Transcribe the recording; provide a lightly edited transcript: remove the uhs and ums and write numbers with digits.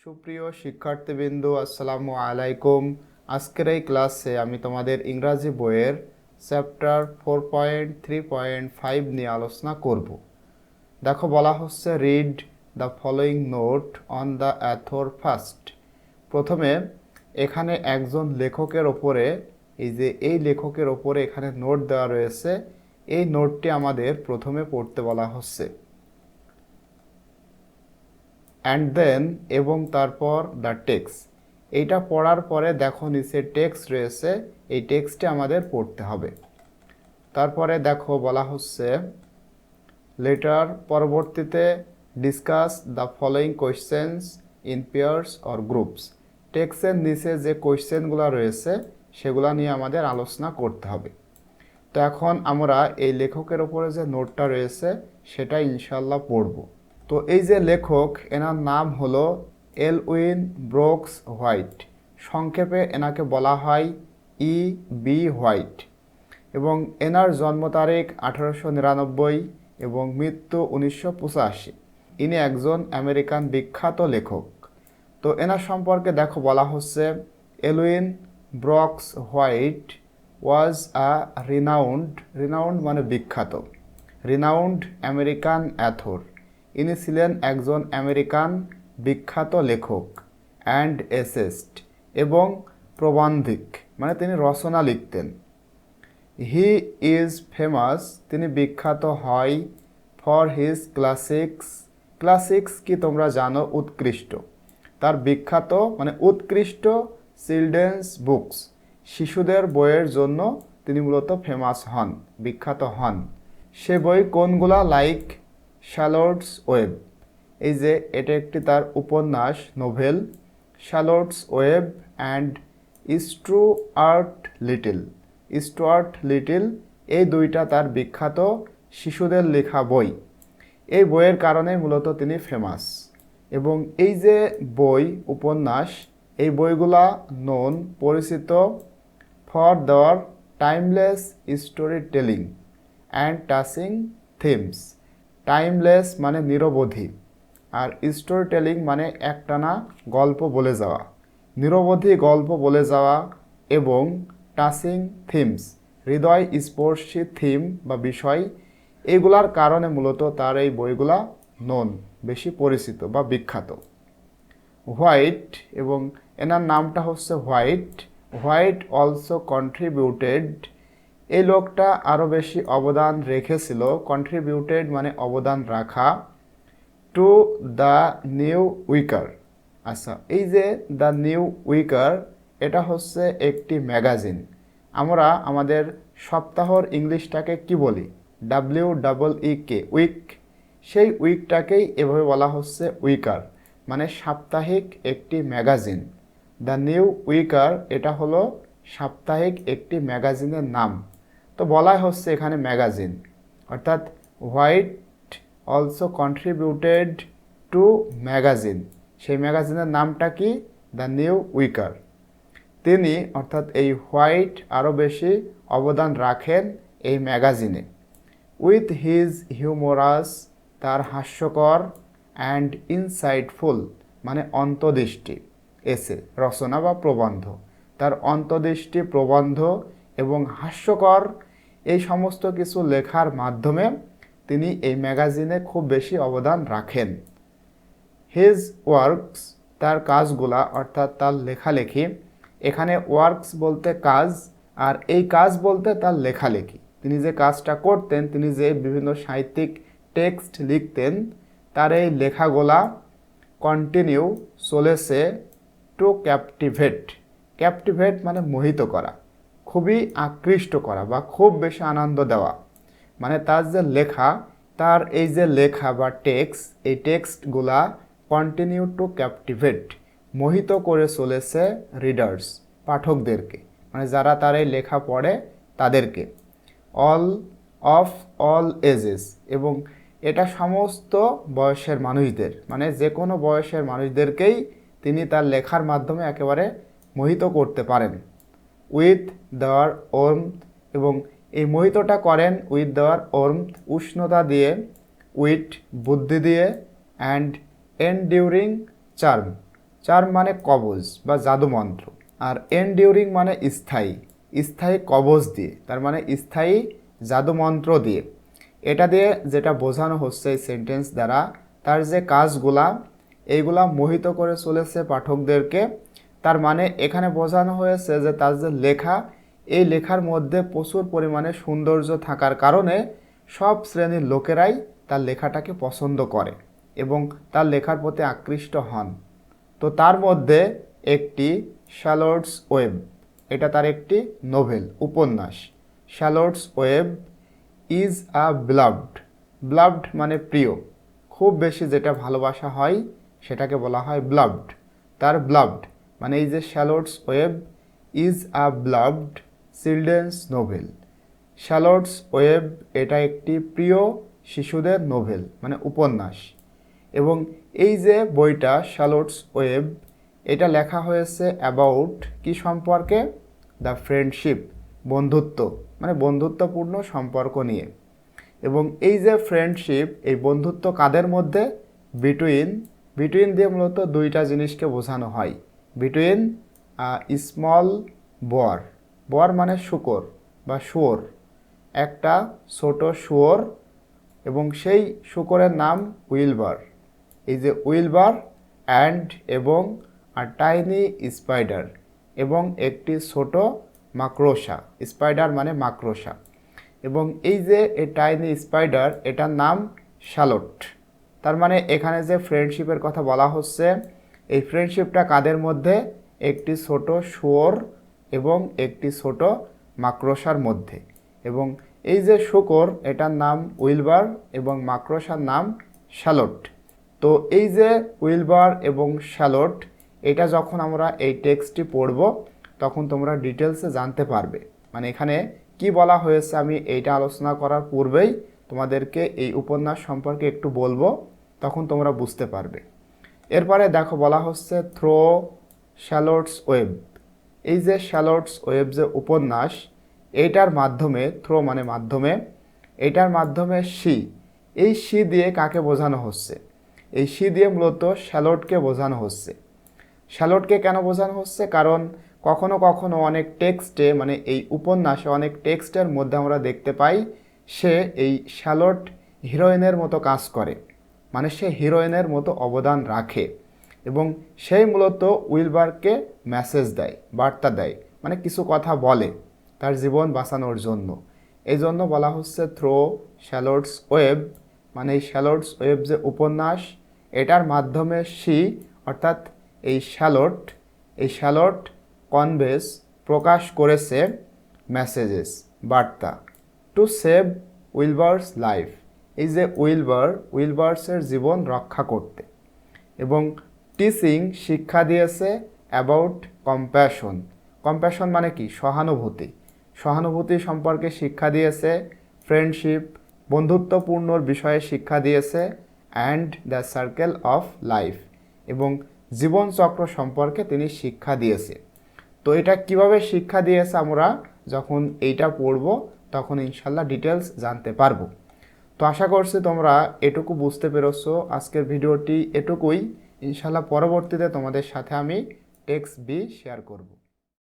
সুপ্রিয় শিক্ষার্থীবৃন্দ, আসসালামু আলাইকুম। আজকের এই ক্লাসে আমি তোমাদের ইংরাজি বইয়ের চ্যাপ্টার 4.3.5 নিয়ে আলোচনা করব। দেখো, বলা হচ্ছে read the following note on the author first. প্রথমে এখানে একজন লেখকের ওপরে এই লেখকের ওপরে এখানে নোট দেওয়া রয়েছে। এই নোটটি আমাদের প্রথমে পড়তে বলা হচ্ছে। অ্যান্ড দেন এবং তারপর দ্য টেক্সট। এইটা পড়ার পরে দেখো নিচে টেক্সট রয়েছে, এই টেক্সটে আমাদের পড়তে হবে। তারপরে দেখো বলা হচ্ছে লেটার পরবর্তীতে discuss the following questions in pairs or groups. টেক্সটের নিচে যে কোয়েশ্চেনগুলো রয়েছে সেগুলো নিয়ে আমাদের আলোচনা করতে হবে। তো এখন আমরা এই লেখকের ওপরে যে নোটটা রয়েছে সেটা ইনশাল্লাহ পড়ব। তো এই যে লেখক, এনার নাম হলো এলউইন ব্রুকস হোয়াইট। সংক্ষেপে এনাকে বলা হয় E.B. হোয়াইট এবং এনার জন্ম তারিখ 1899 এবং মৃত্যু 1985। ইনি একজন আমেরিকান বিখ্যাত লেখক। তো এনার সম্পর্কে দেখো বলা হচ্ছে এলউইন ব্রুকস হোয়াইট ওয়াজ আ রিনাউন্ড মানে বিখ্যাত, রিনাউন্ড আমেরিকান অ্যাথর। ইনি ছিলেন একজন আমেরিকান বিখ্যাত লেখক অ্যান্ড এসেস্ট এবং প্রবন্ধিক, মানে তিনি রচনা লিখতেন। হি ইজ ফেমাস, তিনি বিখ্যাত হয় ফর হিজ ক্লাসিক্স কি তোমরা জানো, উৎকৃষ্ট। তার বিখ্যাত মানে উৎকৃষ্ট চিলড্রেন্স বুকস, শিশুদের বইয়ের জন্য তিনি মূলত ফেমাস হন, বিখ্যাত হন। সে বই কোনগুলা? Like Charlotte's Web. এই যে এটা একটি তার উপন্যাস, novel, Charlotte's Web and Stuart Little, এই দুইটা তার বিখ্যাত শিশুদের লেখা বই। এই বইয়ের কারণে মূলত তিনি ফেমাস। এবং এই যে বই, উপন্যাস, এই বইগুলা পরিচিত ফর দেওয়ার timeless story telling and touching themes. Timeless মানে নিরবধি, আর স্টোরি টেলিং মানে একটানা গল্প বলে যাওয়া, নিরবধি গল্প বলে যাওয়া, এবং টাচিং থিমস হৃদয় স্পর্শী থিম বা বিষয়, এইগুলার কারণে মূলত তার এই বইগুলা বেশি পরিচিত বা বিখ্যাত। হোয়াইট, এবং এনার নামটা হচ্ছে হোয়াইট অলসো কন্ট্রিবিউটেড, এই লোকটা আরও বেশি অবদান রেখেছিল। কন্ট্রিবিউটেড মানে অবদান রাখা। To the New Yorker. আচ্ছা, এই যে দ্য নিউ উইকার, এটা হচ্ছে একটি ম্যাগাজিন। আমরা আমাদের সপ্তাহর ইংলিশটাকে কি বলি? WEEK, week. সেই উইকটাকেই এভাবে বলা হচ্ছে উইকার, মানে সাপ্তাহিক একটি ম্যাগাজিন। দ্য নিউ উইকার এটা হলো সাপ্তাহিক একটি ম্যাগাজিনের নাম। তো বলাই হচ্ছে এখানে ম্যাগাজিন, অর্থাৎ White also contributed to magazine. সেই ম্যাগাজিনের নামটা কি? The New Yorker. তিনি অর্থাৎ এই হোয়াইট আরও বেশি অবদান রাখেন এই ম্যাগাজিনে। উইথ হিজ হিউমোরাস, তার হাস্যকর, অ্যান্ড ইনসাইটফুল মানে অন্তর্দৃষ্টি, এসে রচনা বা প্রবন্ধ, তার অন্তর্দৃষ্টি, প্রবন্ধ এবং হাস্যকর এই সমস্ত কিছু লেখার মাধ্যমে তিনি এই ম্যাগাজিনে খুব বেশি অবদান রাখেন। হিজ ওয়ার্কস, তার কাজগুলা অর্থাৎ তার লেখালেখি। এখানে ওয়ার্কস বলতে কাজ, আর এই কাজ বলতে তার লেখালেখি। তিনি যে কাজটা করতেন, তিনি যে বিভিন্ন সাহিত্যিক টেক্সট লিখতেন, তার এই লেখাগুলা কন্টিনিউ, চলেছে, টু ক্যাপটিভেট মানে মোহিত করা, খুবই আকৃষ্ট করা বা খুব বেশি আনন্দ দেওয়া। মানে তার যে লেখা, তার এই যে লেখা বা টেক্সট, এই টেক্সটগুলা কন্টিনিউ টু ক্যাপটিভেট, মোহিত করে চলেছে রিডার্স, পাঠকদেরকে, মানে যারা তার এই লেখা পড়ে তাদেরকে। অল এজেস, এবং এটা সমস্ত বয়সের মানুষদের, মানে যে কোনো বয়সের মানুষদেরকেই তিনি তার লেখার মাধ্যমে একেবারে মোহিত করতে পারেন। উইথ দেওয়ার ওর্মথ, এবং এই মোহিতটা করেন উইথ দেওয়ার ওর্মথ উষ্ণতা দিয়ে, উইট বুদ্ধি দিয়ে, অ্যান্ড এন্ডিউরিং চার্ম চার্ম মানে কবজ বা জাদুমন্ত্র, আর এনডিউরিং মানে স্থায়ী, স্থায়ী কবজ দিয়ে, তার মানে স্থায়ী জাদুমন্ত্র দিয়ে। এটা দিয়ে যেটা বোঝানো হচ্ছে এই সেন্টেন্স দ্বারা, তার যে কাজগুলা এইগুলা মোহিত করে চলেছে পাঠকদেরকে। তার মানে এখানে বোঝানো হয়েছে যে তার যে লেখা, এই লেখার মধ্যে প্রচুর পরিমাণে সৌন্দর্য থাকার কারণে সব শ্রেণীর লোকেরাই তার লেখাটাকে পছন্দ করে এবং তার লেখার প্রতি আকৃষ্ট হন। তো তার মধ্যে একটি শ্যার্লটস ওয়েব, এটা তার একটি নোভেল, উপন্যাস। শ্যার্লটস ওয়েব ইজ আ ব্লাভড, ব্লাভড মানে প্রিয়, খুব বেশি যেটা ভালোবাসা হয় সেটাকে বলা হয় ব্লাভড। তার ব্লাভড মানে এই যে Charlotte's Web is a beloved children's novel. Charlotte's Web এটা একটি প্রিয় শিশুদের নোভেল মানে উপন্যাস। এবং এই যে বইটা শ্যার্লটস ওয়েব, এটা লেখা হয়েছে অ্যাবাউট কি সম্পর্কে? দ্য ফ্রেন্ডশিপ, বন্ধুত্ব, মানে বন্ধুত্বপূর্ণ সম্পর্ক নিয়ে। এবং এই যে ফ্রেন্ডশিপ, এই বন্ধুত্ব কাদের মধ্যে? বিটুইন, বিটুইন দিয়ে মূলত দুইটা জিনিসকে বোঝানো হয়। বিটুইন স্মল বর, বর মানে শুকর বা শুয়োর, একটা ছোট শুয়োর এবং সেই শুকরের নাম উইলবার। এই যে উইলবার অ্যান্ড এবং টাইনি স্পাইডার, এবং একটি ছোট মাকড়সা, স্পাইডার মানে মাকড়সা। এবং এই যে এই টাইনি স্পাইডার, এটার নাম শ্যার্লট। তার মানে এখানে যে ফ্রেন্ডশিপের কথা বলা হচ্ছে, এই ফ্রেন্ডশিপটা কাদের মধ্যে? একটি ছোট শুয়োর এবং একটি ছোট মাকড়সার মধ্যে। এবং এই যে শুকর, এটার নাম উইলবার এবং মাকড়সার নাম শ্যার্লট। তো এই যে উইলবার এবং শ্যার্লট, এটা যখন আমরা এই টেক্সটটি পড়ব তখন তোমরা ডিটেলসে জানতে পারবে। মানে এখানে কি বলা হয়েছে আমি এইটা আলোচনা করার পূর্বেই তোমাদেরকে এই উপন্যাস সম্পর্কে একটু বলবো, তখন তোমরা বুঝতে পারবে। এরপরে দেখো বলা হচ্ছে থ্রো শ্যার্লটস ওয়েব। এই যে শ্যার্লটস ওয়েব যে উপন্যাস, এইটার মাধ্যমে, থ্রো মানে মাধ্যমে, এইটার মাধ্যমে শি, এই শি দিয়ে কাকে বোঝানো হচ্ছে? এই শি দিয়ে মূলত শ্যার্লটকে বোঝানো হচ্ছে। শ্যার্লটকে কেন বোঝানো হচ্ছে? কারণ কখনো কখনো অনেক টেক্সটে, মানে এই উপন্যাসে অনেক টেক্সটের মধ্যে আমরা দেখতে পাই সে এই শ্যার্লট হিরোইনের মতো কাজ করে, মানে সে হিরোইনের মতো অবদান রাখে এবং সেই মূলত উইলবারকে মেসেজ দেয়, বার্তা দেয়, মানে কিছু কথা বলে তার জীবন বাঁচানোর জন্য। এই জন্য বলা হচ্ছে থ্রো শ্যার্লটস ওয়েব, মানে এই শ্যার্লটস ওয়েব যে উপন্যাস, এটার মাধ্যমে শি অর্থাৎ এই শ্যার্লট, এই শ্যার্লট কনভেস প্রকাশ করেছে মেসেজেস, বার্তা, টু সেভ উইলবার্স লাইফ, এই যে উইলবার, উইলবার্সের জীবন রক্ষা করতে। এবং টিচিং শিক্ষা দিয়েছে অ্যাবাউট কম্প্যাশন, কম্প্যাশন মানে কি? সহানুভূতি, সহানুভূতি সম্পর্কে শিক্ষা দিয়েছে। ফ্রেন্ডশিপ, বন্ধুত্বপূর্ণর বিষয়ে শিক্ষা দিয়েছে। And the circle of life, এবং জীবনচক্র সম্পর্কে তিনি শিক্ষা দিয়েছে। তো এটা কিভাবে শিক্ষা দিয়েছে আমরা যখন এইটা পড়ব তখন ইনশাল্লাহ ডিটেলস জানতে পারবো। তো আশা করছি তোমরা এটুকু বুঝতে পেরেছো। আজকের ভিডিওটি এটুকুই। ইনশাল্লাহ পরবর্তীতে তোমাদের সাথে আমি টেক্সট বি শেয়ার করব।